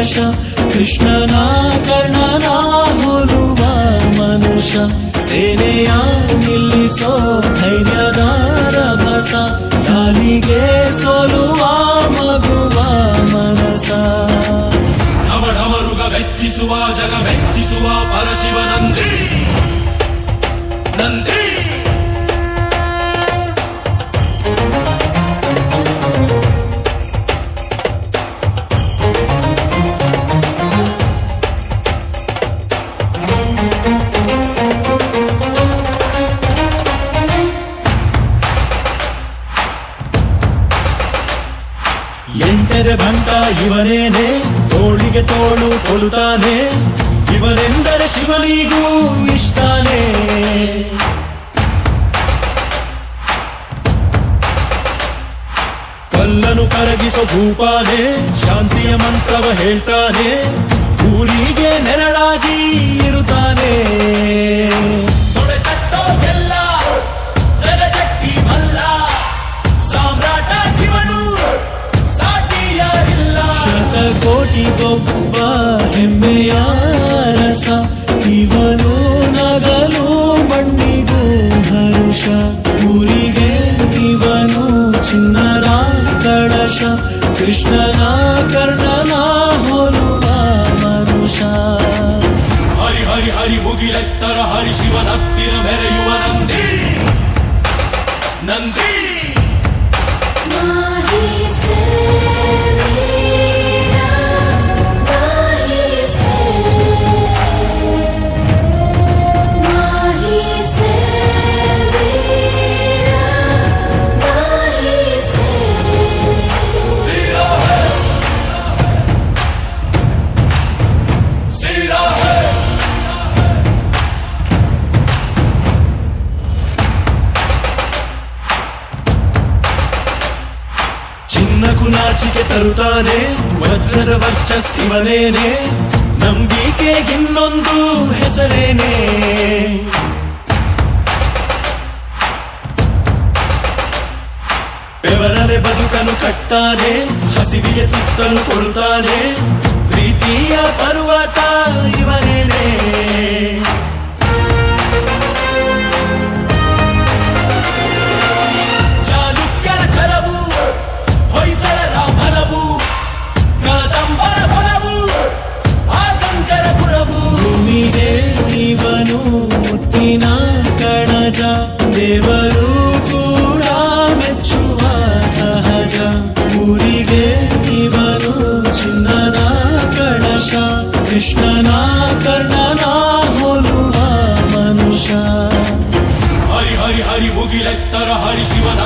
ಕಳಶ ಕೃಷ್ಣನ ಕರ್ಣನ ಹೋಲುವ ಮನುಷ್ಯ ಸೇನೆಯ ನಿಲ್ಲಿಸೋ ಧೈರ್ಯದ ರಭಸ ಗಾಲಿಗೆ ಸೋಲುವ ಮಗುವ ಮನಸ ಢಮ ಢಮರುಗ ಮೆಚ್ಚಿಸುವ ಜಗ ಮೆಚ್ಚಿಸುವ ಪರಶಿವ ನಂದಿ ನಂದಿ ಎಂಟರೆ ಭಂಟ ಇವನೇನೆ ತೋಳಿಗೆ ತೋಳು ಕೊಲುತ್ತಾನೆ ಇವನೆಂದರೆ ಶಿವನಿಗೂ ಇಷ್ಟಾನೆ ಕಲ್ಲನು ಕರಗಿಸೋ ಭೂಪಾನೆ ಶಾಂತಿಯ ಮಂತ್ರವ ಹೇಳ್ತಾನೆ ಊರಿಗೆ ನೆರಳಾಗಿ ಇರುತ್ತಾನೆ ತೊಡೆತಟ್ಟೋಗೆಲ್ಲ ಜಗಜಟ್ಟಿ ಮಲ್ಲ ಸಾಮ್ರಾಟ ಇವನು ಸಾಟಿಯಾರಿಲ್ಲ ಶತಕೋಟಿಗೊಬ್ಬ ಹೆಮ್ಮೆಯ ರಸ ಇವನು ನಗಲು ಮಣ್ಣಿಗೂ ಹರುಷ ಊರಿಗೆ ಇವನು ಚಿನ್ನರ ಕಳಶ ಕೃಷ್ಣನ ಕರ್ಣನ ಹೋಲುವ ಮನುಷ್ಯ ಹರಿ ಹರಿ ಹರಿ ಮುಗಿಲೆತ್ತರ ಹರಿ ಶಿವನತ್ತಿರ ಮೆರೆಯುವ ನಂದಿ ನಂದಿ ಚಿನ್ನಕು ನಾಚಿಕೆ ತರುತ್ತಾನೆ ವಜ್ರದ ವರ್ಚಸ್ಸಿವನೇನೆ ನಂಬಿಕೆಗಿನ್ನೊಂದು ಹೆಸರೇನೆ ಬೆವರನೆ ಬದುಕನು ಕಟ್ತಾನೆ ಹಸಿವಿಗೆ ತುತ್ತಲು ಕೊಡುತ್ತಾನೆ ಪ್ರೀತಿಯ ಪರ್ವತ ಇವನೇನೆ ಚಾಲುಕ್ಯರ ಛಲವು ಹೊಯ್ಸಳರ ಬಲವು ಕದಂಬರ ಬಲವು ಆಗಂಕರ ಕುಲವು ಭೂಮಿಗೆ ಇವನು ಮುತ್ತಿನ ಕಣಜ ದೇವರು ಕೂಡ ಮೆಚ್ಚುವ ಸಹಜ ಊರಿಗೆ ಇವನು ಚಿನ್ನದ ಕಳಶ ಕೃಷ್ಣನ ಕರ್ಣನ ಹೋಲುವ ಮನುಷ್ಯ ಹರಿ ಹರಿ ಹರಿ ಮುಗಿಲೆತ್ತರ ಹರಿ ಶಿವನ